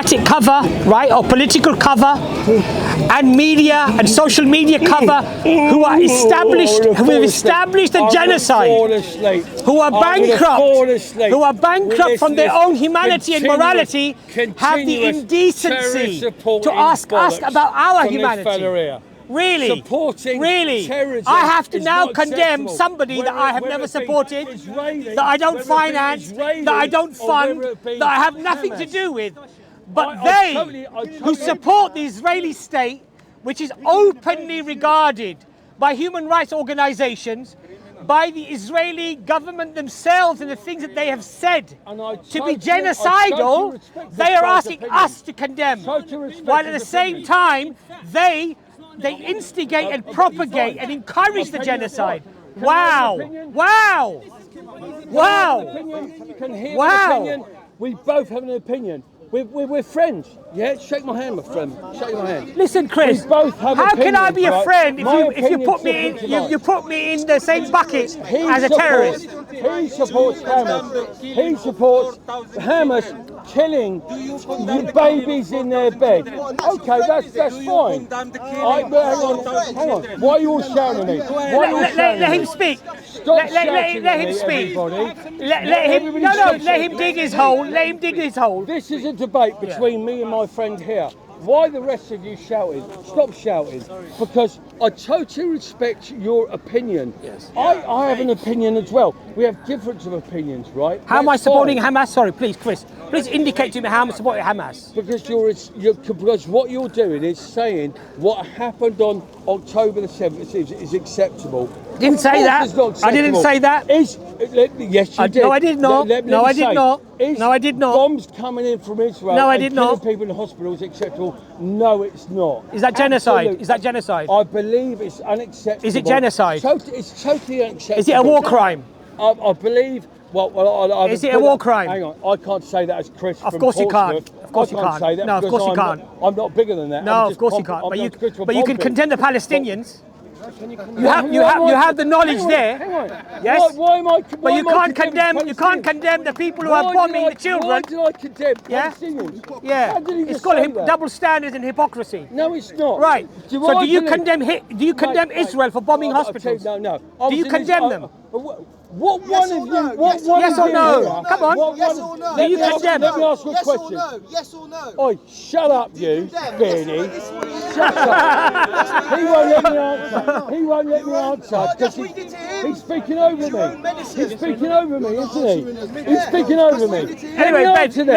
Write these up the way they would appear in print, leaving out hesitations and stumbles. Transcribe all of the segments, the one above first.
democratic cover, right, or political cover, and media and social media cover, who have established a genocide, who are bankrupt from their own humanity and morality, have the indecency to ask us about our humanity. Really? I have to now condemn somebody that I have never supported, that I don't finance, that I don't fund, that I have nothing to do with. But they who support the Israeli state, which is openly regarded by human rights organizations, by the Israeli government themselves and the things that they have said to be genocidal, they are asking us to condemn. While at the same time, they instigate and propagate and encourage the genocide. Wow! Wow! Wow! Wow! We both have an opinion. We're friends. Yeah, shake my hand, my friend. Shake my hand. Listen, Chris. How can I be a friend if you put me in you put me in the same bucket as a terrorist? He supports Hamas. He supports Hamas killing babies in their bed. Okay, that's fine. Hang on. Why are you all shouting at me? Let him speak. Let him speak. Let him dig his hole. Let him dig his hole. This is a debate between me and my friend here. Why the rest of you shouting? Stop shouting. Because I totally respect your opinion. Yes. I have an opinion as well. We have difference of opinions, right? How am I supporting Hamas? Sorry, please, Chris. Please indicate to me how I'm supporting Hamas. Because what you're doing is saying what happened on October the 7th is acceptable. Didn't say that. I didn't say that. Yes, you did. No, I did not. No, I did not. No, I did not. Bombs coming in from Israel. No, I did not. Killing people in hospitals acceptable? No, it's not. Is that genocide? Absolutely. Is that genocide? I believe it's unacceptable. Is it genocide? It's totally unacceptable. Is it a war crime? I believe. Is it a war crime? Hang on, I can't say that as Chris. Of course you can't. Of course you can't. Say that no, of course you can't. I'm not bigger than that. No, of course you can't. But you can condemn the Palestinians. You have the knowledge there. Hang on. Yes. Why am I? But you can't condemn. You can't condemn the people who are bombing the children. Why did I condemn Palestinians? Yeah. It's called double standards and hypocrisy. No, it's not. Right. So do you condemn Israel for bombing hospitals? No. Do you condemn them? What one of you? Yes or no? Come on. Yes or no? Do you condemn? Let me ask you a question. Yes or no? Oi, shut up, you, Beardy. Shut up. He won't let me answer. He won't let me answer because he's speaking over me. He's speaking over me, isn't he? He's speaking over me. Anyway, let him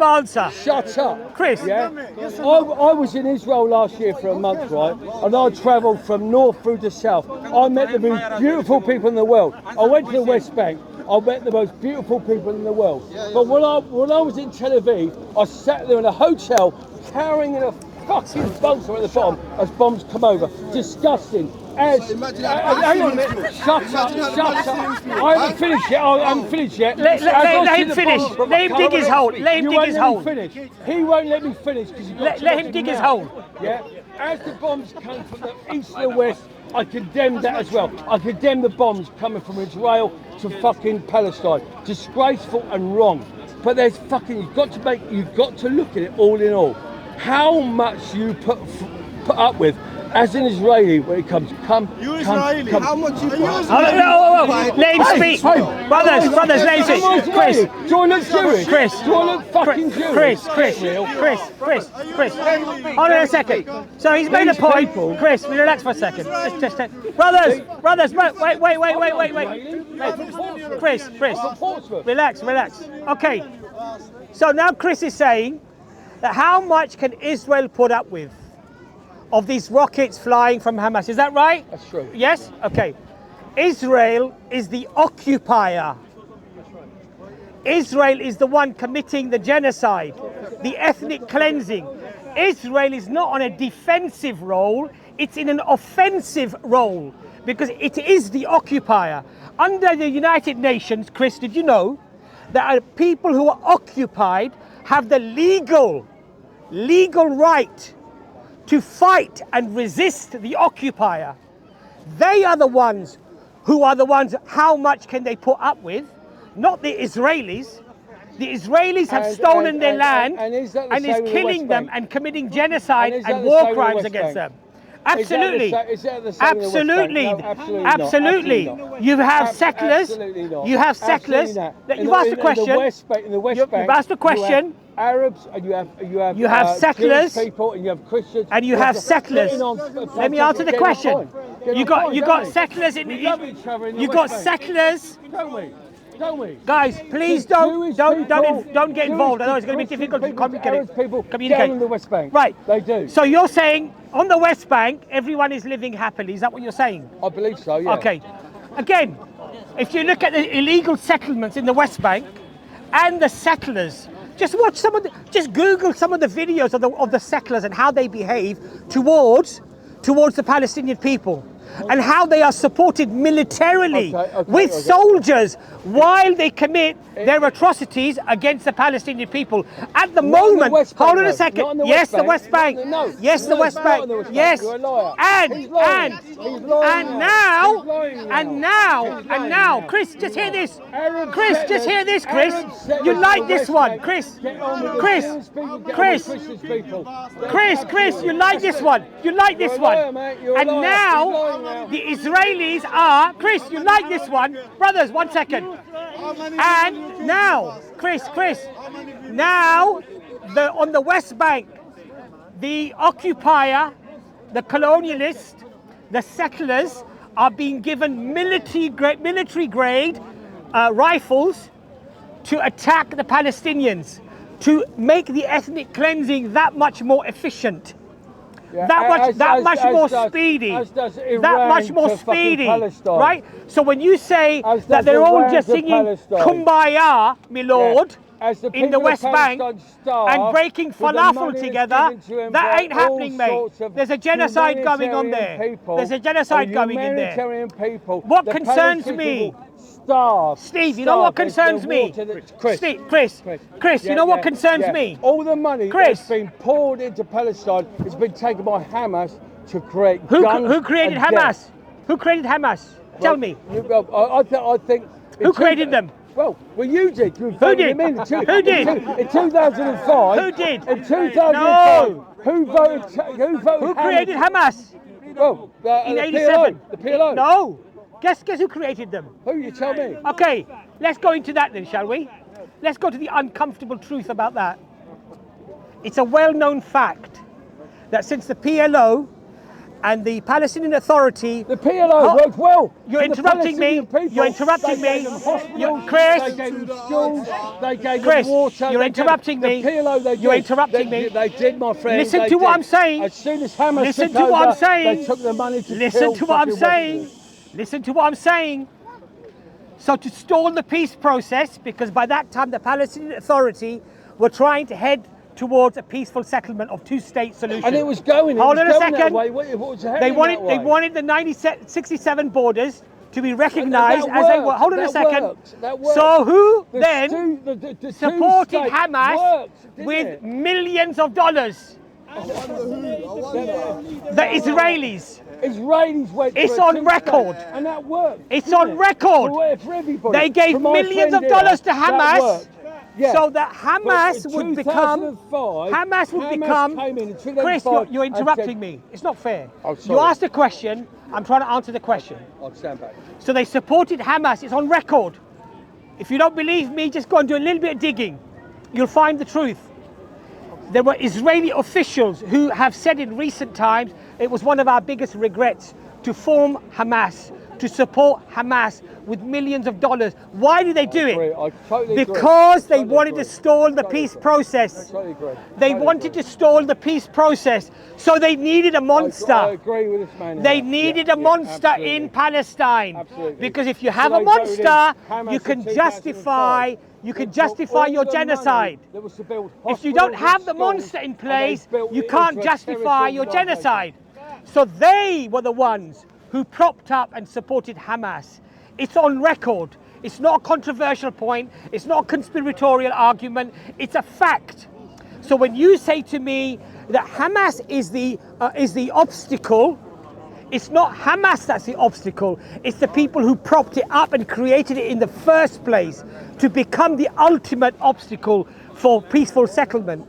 answer. Shut up. Chris. Yeah? I was in Israel last year for a month, right? And I travelled from north through to south. I met the most beautiful people in the world. I went to the West Bank. I met the most beautiful people in the world. But when I was in Tel Aviv, I sat there in a hotel carrying a fucking bunker at the bottom as bombs come over. Disgusting. Hang on a minute. Shut up. I haven't finished yet. Let him finish. Let him dig his hole. Let him dig his hole. He won't let me finish because let him dig his hole. Yeah. As the bombs come from the east and the west, I condemn that as well. I condemn the bombs coming from Israel to fucking Palestine. Disgraceful and wrong. But there's you've got to look at it all in all. How much you put up with as an Israeli when it comes, come. How much you put up with? Let him speak. Brothers, let him speak. Chris. Do I look Jewish? Chris. Do I look fucking Jewish? Chris. Hold on a second. So he's made a point. Chris, relax for a second. Just brothers, wait. Chris. Relax. Okay. So now Chris is saying that how much can Israel put up with of these rockets flying from Hamas? Is that right? That's true. Yes? Okay. Israel is the occupier. Israel is the one committing the genocide, the ethnic cleansing. Israel is not on a defensive role, it's in an offensive role because it is the occupier. Under the United Nations, Chris, did you know that people who are occupied have the legal right to fight and resist the occupier? They are the ones how much can they put up with, not the Israelis. The Israelis have stolen their land and is killing them and committing genocide and war crimes against them. Absolutely. Absolutely. Absolutely. You have settlers. You have settlers. You've asked a question. You've asked a question. Arabs and you have settlers, Jewish people and you have Christians and you have settlers. Let me answer the question. You got settlers in. You got settlers. Don't we? Guys, please don't get involved. I know it's going to be difficult to communicate. Down in the West Bank. Right. They do. So you're saying on the West Bank everyone is living happily. Is that what you're saying? I believe so. Yeah. Okay. Again, if you look at the illegal settlements in the West Bank and the settlers. Just watch just Google some of the videos of the settlers and how they behave towards the Palestinian people and how they are supported militarily with soldiers while they commit their atrocities against the Palestinian people. At the moment, hold on a second. Yes, the West Bank. Yes, the West Bank. Yes. And now, Chris, just hear this. Chris, just hear this, Chris. You like this one, Chris. Chris, you like this one. You like this one. And now the Israelis are, Chris, you like this one? Brothers, 1 second. And now, Chris, now on the West Bank, the occupier, the colonialist, the settlers are being given military grade rifles to attack the Palestinians, to make the ethnic cleansing that much more efficient. Yeah, that much more speedy, right? So when you say that they're all just singing "Kumbaya, my lord," in the West Bank and breaking falafel together, that ain't happening, mate. There's a genocide going on there. There's a genocide going in there. What concerns me? Steve, you know what concerns me? Chris, you know what concerns me? All the money that's been poured into Palestine has been taken by Hamas to create guns. Who created Hamas? Who created Hamas? Tell me. I think. Who created them? Well, you did. Who did? Who did? In 2005. Who did? In 2005. No. Who voted? Who created Hamas? Well, in '87. The PLO. No. Guess who created them? Who? You tell me. Okay, let's go into that then, shall we? Let's go to the uncomfortable truth about that. It's a well-known fact that since the PLO and the Palestinian Authority... The PLO worked well. You're interrupting me. You're interrupting me. Chris. They gave them schools. They gave them water. You're interrupting me. The PLO, they did. You're interrupting me. They did, my friend. Listen to what I'm saying. As soon as Hamas Listen to what I'm saying. They took the money to Listen to what I'm saying. Listen to what I'm saying. So to stall the peace process, because by that time the Palestinian Authority were trying to head towards a peaceful settlement of two-state solution. And it was going. Hold on a second. What was they wanted the 1967 borders to be recognised as they were. Hold on a second. So who then supported Hamas with millions of dollars? The Israelis. It's on record. And that worked. It's on record. For everybody. They gave millions of dollars to Hamas. Yeah. So that Hamas would become. Chris, you're interrupting me. It's not fair. You asked a question. I'm trying to answer the question. I'll stand back. So they supported Hamas. It's on record. If you don't believe me, just go and do a little bit of digging. You'll find the truth. There were Israeli officials who have said in recent times it was one of our biggest regrets to form Hamas, to support Hamas with millions of dollars. Why did they do it? I totally because they wanted to stall the peace process. I totally agree. They wanted to stall the peace process. So they needed a monster. I agree with this man. They needed a monster in Palestine. Absolutely. Because if you have a monster, you can justify your genocide. If you don't have the monster in place, you can't justify your genocide. So they were the ones who propped up and supported Hamas. It's on record. It's not a controversial point. It's not a conspiratorial argument. It's a fact. So when you say to me that Hamas is the obstacle It's not Hamas that's the obstacle. It's the people who propped it up and created it in the first place to become the ultimate obstacle for peaceful settlement.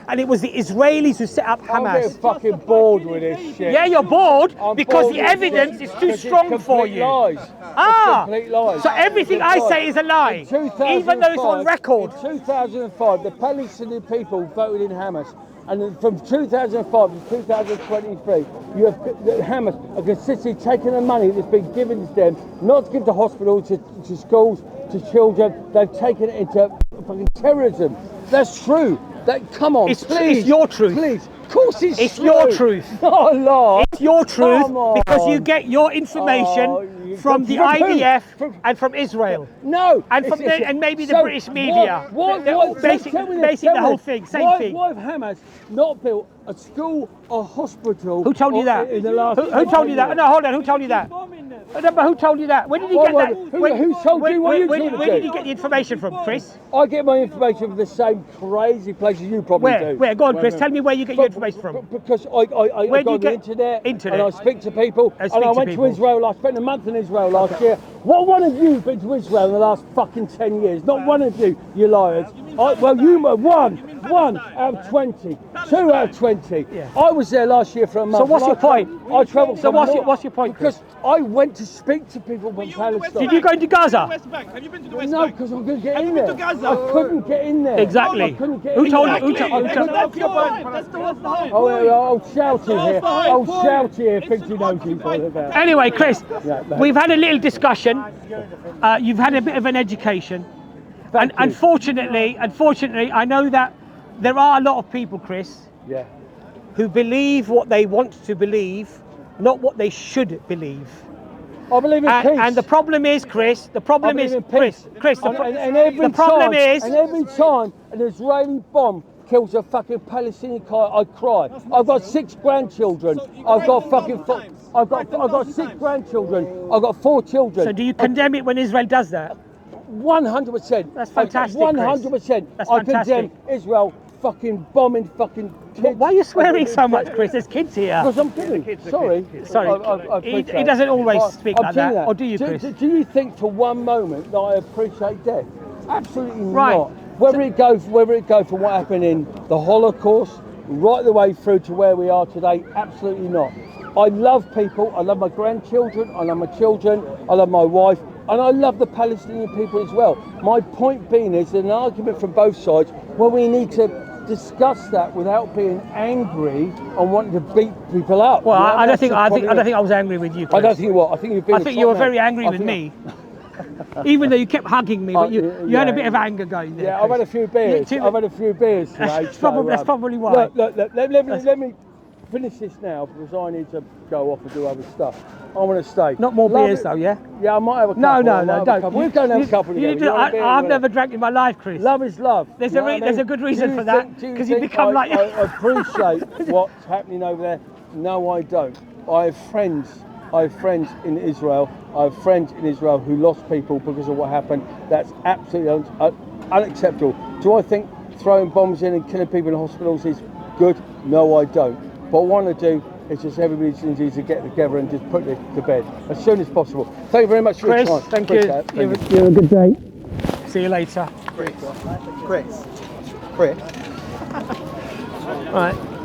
And it was the Israelis who set up Hamas. I'm getting fucking bored with this shit. Yeah, you're bored because bored the with evidence this is too because strong it's for complete you. Lies. Ah, It's complete lies. so everything I say is a lie, even though it's on record. In 2005, the Palestinian people voted in Hamas. And then from 2005 to 2023, you have the Hamas are consistently taking the money that's been given to them, not to give to hospitals, to schools, to children. They've taken it into fucking terrorism. That's true. Come on, please. It's your truth. Please. Of course it's true. Your truth. Not a lie. It's your truth because you get your information from the IDF and from Israel. No. And maybe the British media. Basically the whole thing, same thing. Why have Hamas not built a school or hospital? Who told you that? In the last who told you that? No, hold on. Who told you that? But who told you that? Where did he get that? Who told you? Where did he get the information from, Chris? I get my information from the same crazy places you probably do. Where? Go on, Chris. Tell me where you get your information from. Because I go on the internet and I speak to people. And I went to Israel. I spent a month in Israel last year. What one of you been to Israel in the last fucking 10 years? Not one of you, you liars. Well, you were one out of 20, 2 out of 20. Yeah. I was there last year for a month. So what's your point? I travelled. So what's your point? Because I went to speak to people from Palestine. Did you go into Gaza? Have you been to the West No, Bank? because I couldn't get in there. Have you been to Gaza? I couldn't get in there. Exactly. Who told you? That's your point. That's the West Bank. Old shouty here. Old shouty here thinks he knows what he's talking about. Anyway, Chris, we've had a little discussion. You've had a bit of an education. And unfortunately, I know that there are a lot of people, Chris, who believe what they want to believe, not what they should believe. I believe in peace. And the problem is, Chris, the problem is every time an Israeli bomb kills a fucking Palestinian guy, I cry. I've got 6 grandchildren. I've got 6 grandchildren. I've got 4 children. So do you condemn it when Israel does that? 100%. That's fantastic. 100%. I condemn Israel fucking bombing fucking kids. Why are you swearing so much, Chris? There's kids here. Because I'm kidding. Sorry. He doesn't always speak like that. Or do you, Chris? Do you think for one moment that I appreciate death? Absolutely not. Whether it goes for what happened in the Holocaust, right the way through to where we are today, absolutely not. I love people. I love my grandchildren. I love my children. I love my wife. And I love the Palestinian people as well. My point being is there's an argument from both sides where we need to discuss that without being angry and wanting to beat people up. Well, I don't think I was angry with you, Chris. I don't think you were. I think you were very angry with me. Even though you kept hugging me, but you had a bit of anger going there. Yeah, Chris. I've had a few beers. Today. That's probably why. Look, let me finish this now because I need to go off and do other stuff. I want to stay. Not more beers though, yeah? Yeah, I might have a couple. No, don't. We're going to have a couple together. I've never drank in my life, Chris. Love is love. There's a good reason for that, because you become like... I appreciate what's happening over there. No, I don't. I have friends in Israel. I have friends in Israel who lost people because of what happened. That's absolutely unacceptable. Do I think throwing bombs in and killing people in hospitals is good? No, I don't. What I want to do is just everybody needs to get together and just put it to bed as soon as possible. Thank you very much for your time. Thank you. You have a good day. See you later. Chris. Right.